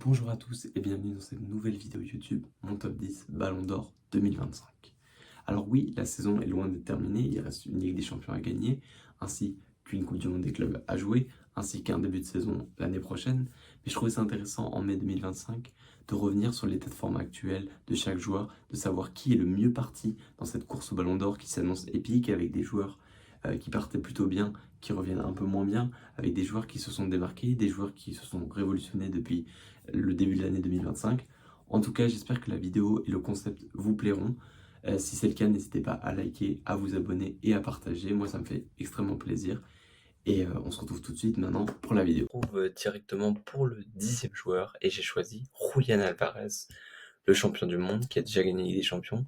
Bonjour à tous et bienvenue dans cette nouvelle vidéo YouTube, mon top 10 Ballon d'Or 2025. Alors oui, la saison est loin d'être terminée, il reste une Ligue des Champions à gagner, ainsi qu'une Coupe du Monde des clubs à jouer, ainsi qu'un début de saison l'année prochaine, mais je trouvais ça intéressant en mai 2025 de revenir sur l'état de forme actuel de chaque joueur, de savoir qui est le mieux parti dans cette course au Ballon d'Or qui s'annonce épique avec des joueurs qui partaient plutôt bien, qui reviennent un peu moins bien, avec des joueurs qui se sont démarqués, des joueurs qui se sont révolutionnés depuis le début de l'année 2025. En tout cas, j'espère que la vidéo et le concept vous plairont. Si c'est le cas, n'hésitez pas à liker, à vous abonner et à partager. Moi, ça me fait extrêmement plaisir. Et on se retrouve tout de suite maintenant pour la vidéo. On retrouve directement pour le 10e joueur et j'ai choisi Julián Alvarez, le champion du monde qui a déjà gagné des champions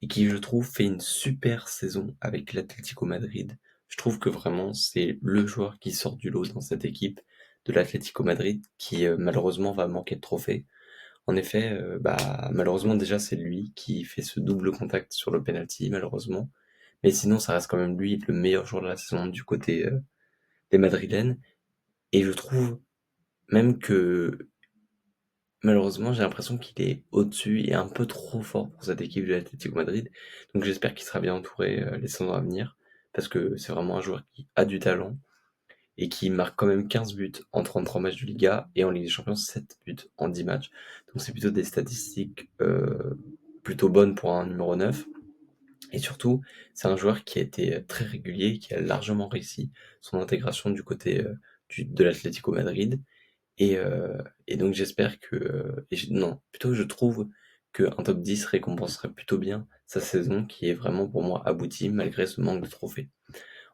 et qui, je trouve, fait une super saison avec l'Atlético Madrid. Je trouve que vraiment, c'est le joueur qui sort du lot dans cette équipe de l'Atlético Madrid qui, malheureusement, va manquer de trophées. En effet, malheureusement, déjà, c'est lui qui fait ce double contact sur le penalty, malheureusement. Mais sinon, ça reste quand même lui le meilleur joueur de la saison du côté des Madrilènes. Et je trouve même que malheureusement, j'ai l'impression qu'il est au-dessus et un peu trop fort pour cette équipe de l'Atlético Madrid. Donc j'espère qu'il sera bien entouré les saisons à venir, parce que c'est vraiment un joueur qui a du talent et qui marque quand même 15 buts en 33 matchs de Liga et en Ligue des Champions 7 buts en 10 matchs. Donc c'est plutôt des statistiques plutôt bonnes pour un numéro 9. Et surtout, c'est un joueur qui a été très régulier, qui a largement réussi son intégration du côté de l'Atlético Madrid. Et donc j'espère que, non, plutôt je trouve qu'un top 10 récompenserait plutôt bien sa saison qui est vraiment pour moi aboutie malgré ce manque de trophées.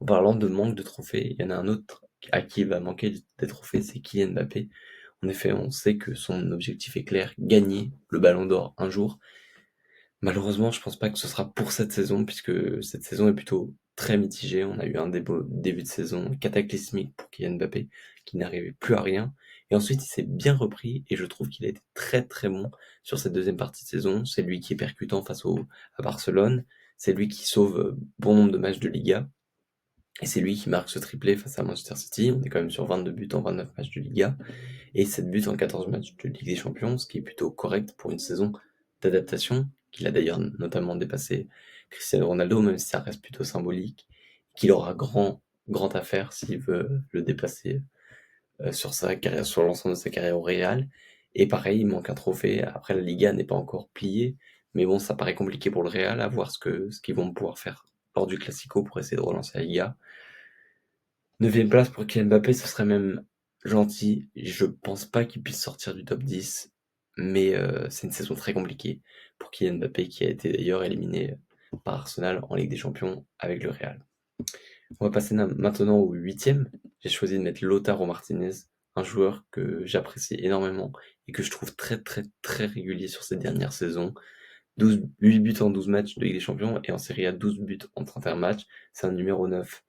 En parlant de manque de trophées, il y en a un autre à qui il va manquer des trophées, c'est Kylian Mbappé. En effet, on sait que son objectif est clair, gagner le Ballon d'Or un jour. Malheureusement, je pense pas que ce sera pour cette saison, puisque cette saison est plutôt très mitigée. On a eu un début de saison cataclysmique pour Kylian Mbappé, qui n'arrivait plus à rien. Et ensuite, il s'est bien repris, et je trouve qu'il a été très très bon sur cette deuxième partie de saison. C'est lui qui est percutant à Barcelone. C'est lui qui sauve bon nombre de matchs de Liga. Et c'est lui qui marque ce triplé face à Manchester City. On est quand même sur 22 buts en 29 matchs de Liga. Et 7 buts en 14 matchs de Ligue des Champions, ce qui est plutôt correct pour une saison d'adaptation, qu'il a d'ailleurs notamment dépassé Cristiano Ronaldo, même si ça reste plutôt symbolique, qu'il aura grand à faire s'il veut le dépasser sur sa carrière, sur l'ensemble de sa carrière au Real. Et pareil, il manque un trophée. Après, la Liga n'est pas encore pliée, mais bon, ça paraît compliqué pour le Real à voir ce qu'ils vont pouvoir faire lors du Classico pour essayer de relancer la Liga. 9e place pour Kylian Mbappé, ce serait même gentil. Je pense pas qu'il puisse sortir du top 10, mais c'est une saison très compliquée pour Kylian Mbappé qui a été d'ailleurs éliminé par Arsenal en Ligue des Champions avec le Real. On va passer maintenant au 8e. J'ai choisi de mettre Lautaro Martinez, un joueur que j'apprécie énormément et que je trouve très très très régulier sur ces dernières saisons. 8 buts en 12 matchs de Ligue des Champions et en Serie A 12 buts en 31 matchs. C'est un numéro 9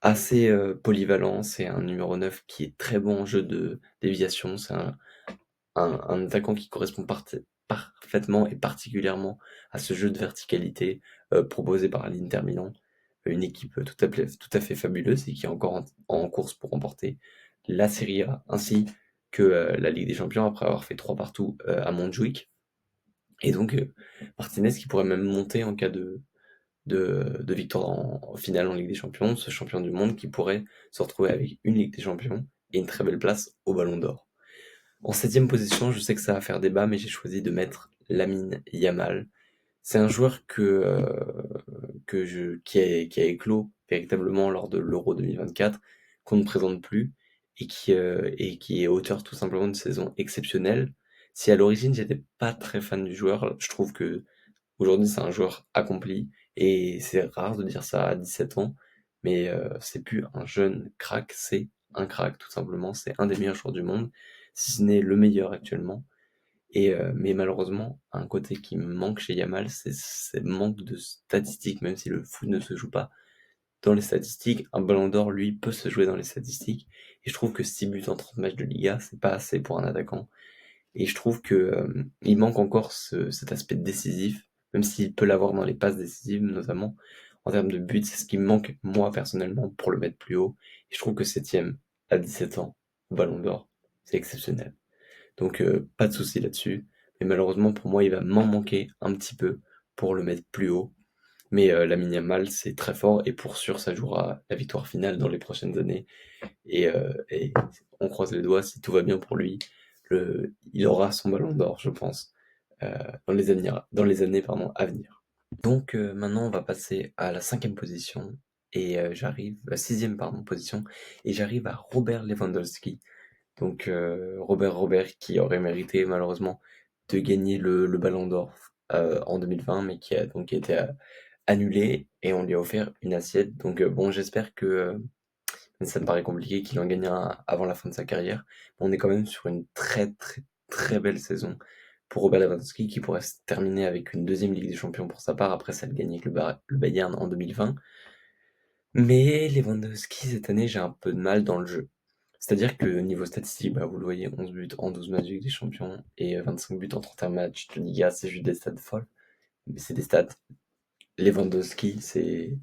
assez polyvalent, c'est un numéro 9 qui est très bon en jeu de déviation, c'est un attaquant qui correspond parfaitement et particulièrement à ce jeu de verticalité proposé par l'Inter Milan, une équipe tout à fait fabuleuse et qui est encore en course pour remporter la Serie A ainsi que la Ligue des Champions après avoir fait 3 partout à Montjuic. Et donc Martinez qui pourrait même monter en cas de victoire en finale en Ligue des Champions, ce champion du monde qui pourrait se retrouver avec une Ligue des Champions et une très belle place au Ballon d'Or. En 7e position, je sais que ça va faire débat, mais j'ai choisi de mettre Lamine Yamal. C'est un joueur qui a éclos véritablement lors de l'Euro 2024, qu'on ne présente plus, et qui est auteur tout simplement d'une saison exceptionnelle. Si à l'origine j'étais pas très fan du joueur, je trouve que aujourd'hui, c'est un joueur accompli et c'est rare de dire ça à 17 ans, mais c'est plus un jeune crack, c'est un crack tout simplement. C'est un des meilleurs joueurs du monde, si ce n'est le meilleur actuellement. Mais malheureusement, un côté qui me manque chez Yamal, c'est ce manque de statistiques, même si le foot ne se joue pas dans les statistiques. Un ballon d'or, lui, peut se jouer dans les statistiques. Et je trouve que 6 buts en 30 matchs de Liga, c'est pas assez pour un attaquant. Et je trouve que il manque encore cet aspect décisif, même s'il peut l'avoir dans les passes décisives, notamment en termes de buts, c'est ce qui me manque moi personnellement pour le mettre plus haut. Et je trouve que 7e à 17 ans au Ballon d'Or, c'est exceptionnel. Donc pas de souci là-dessus. Mais malheureusement pour moi, il va m'en manquer un petit peu pour le mettre plus haut. Mais Lamine Yamal, c'est très fort et pour sûr, ça jouera la victoire finale dans les prochaines années. Et on croise les doigts, si tout va bien pour lui, il aura son ballon d'or, je pense, dans les années pardon, à venir. Donc maintenant, on va passer à la cinquième position. Et sixième pardon, position. Et j'arrive à Robert Lewandowski. Donc Robert qui aurait mérité malheureusement de gagner le ballon d'or en 2020, mais qui a donc été annulé et on lui a offert une assiette. Donc bon, j'espère que ça me paraît compliqué qu'il en gagne un avant la fin de sa carrière. On est quand même sur une très très très belle saison pour Robert Lewandowski qui pourrait se terminer avec une deuxième Ligue des Champions pour sa part après celle gagnée avec le Bayern en 2020. Mais Lewandowski cette année j'ai un peu de mal dans le jeu. C'est-à-dire que niveau statistique, bah, vous le voyez, 11 buts en 12 matchs de Ligue des Champions et 25 buts en 31 matchs de Liga, c'est juste des stats folles. Mais c'est des stats. Lewandowski, c'est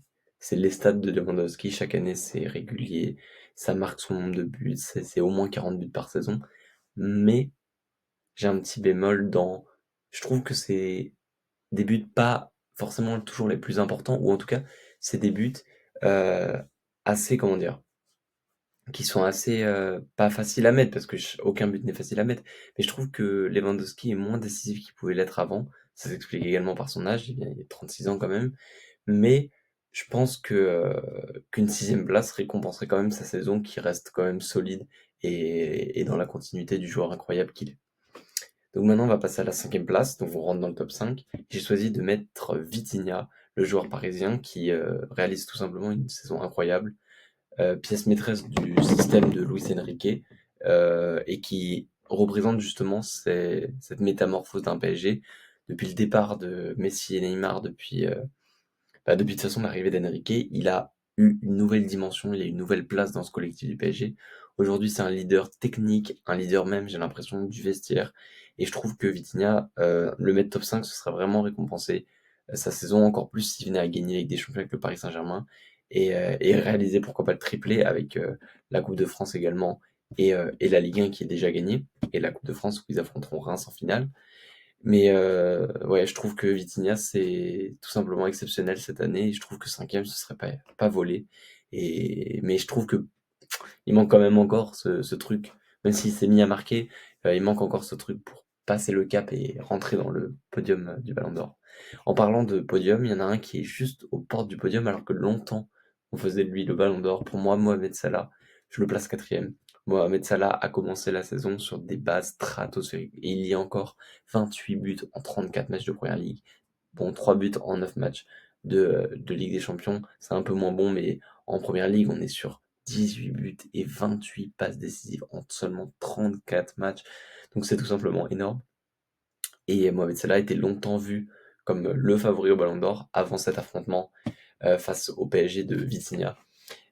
les stats de Lewandowski. Chaque année, c'est régulier. Ça marque son nombre de buts. C'est au moins 40 buts par saison. Mais j'ai un petit bémol dans. Je trouve que c'est des buts pas forcément toujours les plus importants, ou en tout cas, c'est des buts euh, assez, comment dire, qui sont assez pas faciles à mettre, parce que aucun but n'est facile à mettre. Mais je trouve que Lewandowski est moins décisif qu'il pouvait l'être avant. Ça s'explique également par son âge. Il a 36 ans quand même. Mais je pense que qu'une sixième place récompenserait quand même sa saison qui reste quand même solide et dans la continuité du joueur incroyable qu'il est. Donc maintenant on va passer à la cinquième place, donc on rentre dans le top 5. J'ai choisi de mettre Vitinha, le joueur parisien qui réalise tout simplement une saison incroyable, pièce maîtresse du système de Luis Enrique et qui représente justement cette métamorphose d'un PSG depuis le départ de Messi et Neymar, depuis de toute façon l'arrivée d'Enrique, il a eu une nouvelle dimension, il a eu une nouvelle place dans ce collectif du PSG. Aujourd'hui, c'est un leader technique, un leader même, j'ai l'impression, du vestiaire. Et je trouve que Vitinha, le mettre top 5, ce serait vraiment récompensé. Sa saison encore plus s'il venait à gagner avec des champions avec le Paris Saint-Germain et réaliser pourquoi pas le triplé avec la Coupe de France également et la Ligue 1 qui est déjà gagnée et la Coupe de France où ils affronteront Reims en finale. Mais ouais, je trouve que Vitinha, c'est tout simplement exceptionnel cette année. Et je trouve que cinquième, ce serait pas volé. Mais je trouve que il manque quand même encore ce truc. Même s'il s'est mis à marquer, il manque encore ce truc pour passer le cap et rentrer dans le podium du Ballon d'Or. En parlant de podium, il y en a un qui est juste aux portes du podium, alors que longtemps, on faisait de lui le Ballon d'Or. Pour moi, Mohamed Salah, je le place quatrième. Mohamed Salah a commencé la saison sur des bases stratosphériques. Et il y a encore 28 buts en 34 matchs de Première Ligue. Bon, 3 buts en 9 matchs de Ligue des Champions. C'est un peu moins bon, mais en Première Ligue, on est sur 18 buts et 28 passes décisives en seulement 34 matchs. Donc c'est tout simplement énorme. Et Mohamed Salah a été longtemps vu comme le favori au Ballon d'Or avant cet affrontement face au PSG de Vitinha.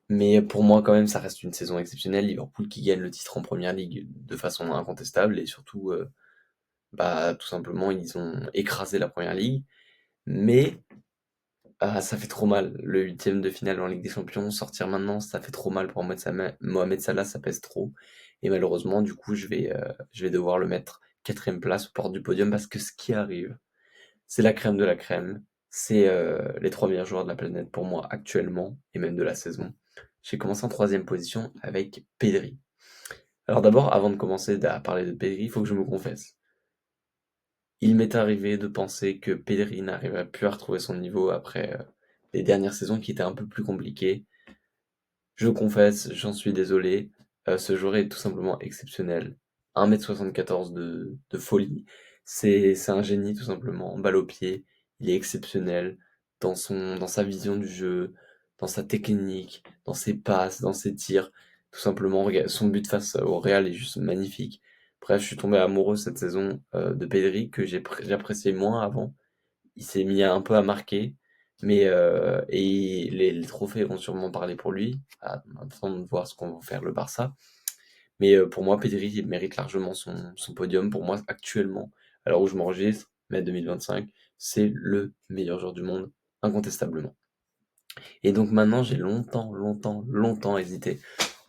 Mais pour moi, quand même, ça reste une saison exceptionnelle. Liverpool qui gagne le titre en Première Ligue de façon incontestable et surtout, tout simplement, ils ont écrasé la Première Ligue. Mais ça fait trop mal. Le huitième de finale en Ligue des Champions, sortir maintenant, ça fait trop mal pour Mohamed Salah, ça pèse trop. Et malheureusement, du coup, je vais devoir le mettre quatrième place aux portes du podium parce que ce qui arrive, c'est la crème de la crème. C'est les trois meilleurs joueurs de la planète pour moi actuellement et même de la saison. J'ai commencé en troisième position avec Pedri. Alors d'abord, avant de commencer à parler de Pedri, il faut que je me confesse. Il m'est arrivé de penser que Pedri n'arriverait plus à retrouver son niveau après les dernières saisons qui étaient un peu plus compliquées. Je confesse, j'en suis désolé. Ce joueur est tout simplement exceptionnel. 1,74 m de folie. C'est un génie tout simplement. Balle au pied. Il est exceptionnel dans sa vision du jeu, dans sa technique, dans ses passes, dans ses tirs. Tout simplement, regarde, son but face au Real est juste magnifique. Bref, je suis tombé amoureux cette saison de Pedri que j'appréciais moins avant. Il s'est mis un peu à marquer, mais et les trophées vont sûrement parler pour lui. Attends de voir ce qu'on va faire le Barça. Mais pour moi, Pedri il mérite largement son podium. Pour moi, actuellement, à l'heure où je m'enregistre, mai 2025, c'est le meilleur joueur du monde, incontestablement. Et donc maintenant, j'ai longtemps, longtemps, longtemps hésité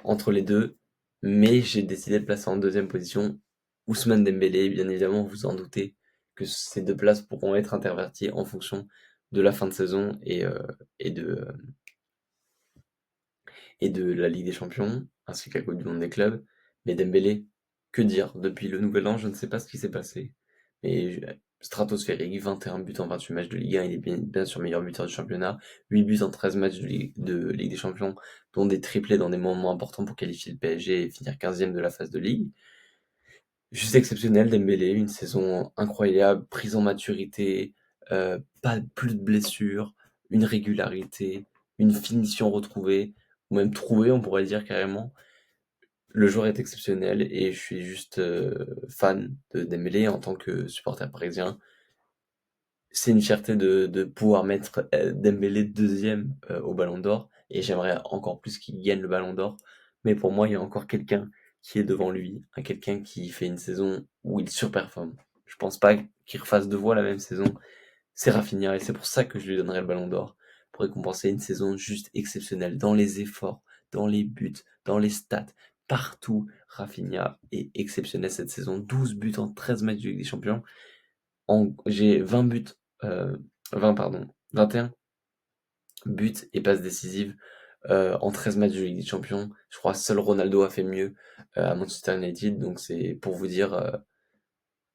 entre les deux, mais j'ai décidé de placer en deuxième position Ousmane Dembélé, bien évidemment, vous en doutez que ces 2 places pourront être interverties en fonction de la fin de saison et de la Ligue des Champions, ainsi que la Coupe du monde des clubs. Mais Dembélé, que dire? Depuis le nouvel an, je ne sais pas ce qui s'est passé. Mais stratosphérique, 21 buts en 28 matchs de Ligue 1, il est bien sûr meilleur buteur du championnat. 8 buts en 13 matchs de Ligue des Champions, dont des triplés dans des moments importants pour qualifier le PSG et finir 15e de la phase de Ligue. Juste exceptionnel, Dembélé, une saison incroyable, prise en maturité, pas plus de blessures, une régularité, une finition retrouvée, ou même trouvée, on pourrait dire carrément. Le joueur est exceptionnel et je suis juste fan de Dembélé en tant que supporter parisien. C'est une fierté de pouvoir mettre Dembélé deuxième au Ballon d'Or et j'aimerais encore plus qu'il gagne le Ballon d'Or. Mais pour moi, il y a encore quelqu'un qui est devant lui, quelqu'un qui fait une saison où il surperforme. Je pense pas qu'il refasse 2 fois la même saison. C'est Rafinha et c'est pour ça que je lui donnerai le Ballon d'Or pour récompenser une saison juste exceptionnelle dans les efforts, dans les buts, dans les stats, partout. Rafinha est exceptionnel cette saison. 12 buts en 13 matchs de Ligue des Champions. J'ai 20 buts, 20 pardon, 21 buts et passes décisives en 13 matchs de Ligue des Champions. Je crois seul Ronaldo a fait mieux à Manchester United, donc c'est pour vous dire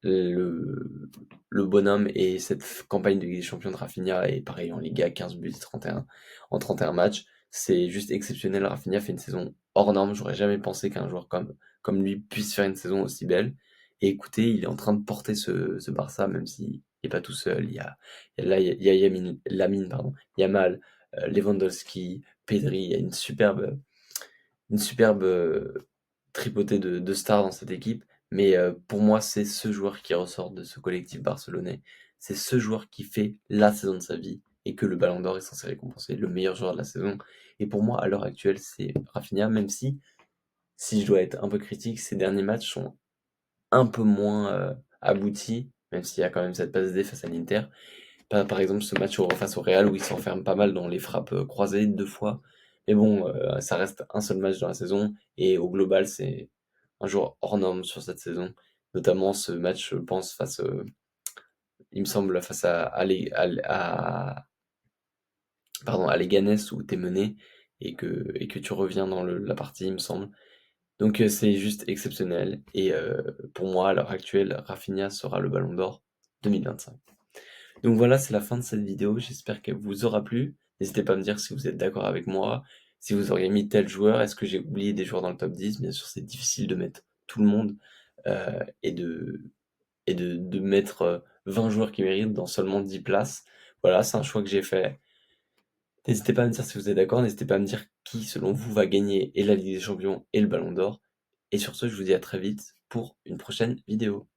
le, le bonhomme et cette campagne de Ligue des Champions de Rafinha est pareil en Liga, 15 buts et 31 en 31 matchs. C'est juste exceptionnel. Rafinha fait une saison hors norme. J'aurais jamais pensé qu'un joueur comme lui puisse faire une saison aussi belle. Et écoutez, il est en train de porter ce Barça, même s'il n'est pas tout seul. Il y a Lamine, pardon, Yamal, Lewandowski, Pedri. Il y a une superbe tripotée de stars dans cette équipe. Mais pour moi, c'est ce joueur qui ressort de ce collectif barcelonais. C'est ce joueur qui fait la saison de sa vie et que le Ballon d'Or est censé récompenser, le meilleur joueur de la saison. Et pour moi, à l'heure actuelle, c'est Rafinha, même si je dois être un peu critique, ces derniers matchs sont un peu moins aboutis, même s'il y a quand même cette passe D face à l'Inter. Par exemple, ce match face au Real où il s'enferme pas mal dans les frappes croisées 2 fois. Mais bon, ça reste un seul match dans la saison et au global, c'est un joueur hors norme sur cette saison. Notamment ce match, je pense, il me semble, face à Leganés où tu es mené et que tu reviens dans la partie, il me semble. Donc c'est juste exceptionnel. Et pour moi, à l'heure actuelle, Rafinha sera le Ballon d'Or 2025. Donc voilà, c'est la fin de cette vidéo. J'espère qu'elle vous aura plu. N'hésitez pas à me dire si vous êtes d'accord avec moi, si vous auriez mis tel joueur. Est-ce que j'ai oublié des joueurs dans le top 10? Bien sûr, c'est difficile de mettre tout le monde et de mettre 20 joueurs qui méritent dans seulement 10 places. Voilà, c'est un choix que j'ai fait. N'hésitez pas à me dire si vous êtes d'accord. N'hésitez pas à me dire qui, selon vous, va gagner et la Ligue des Champions et le Ballon d'Or. Et sur ce, je vous dis à très vite pour une prochaine vidéo.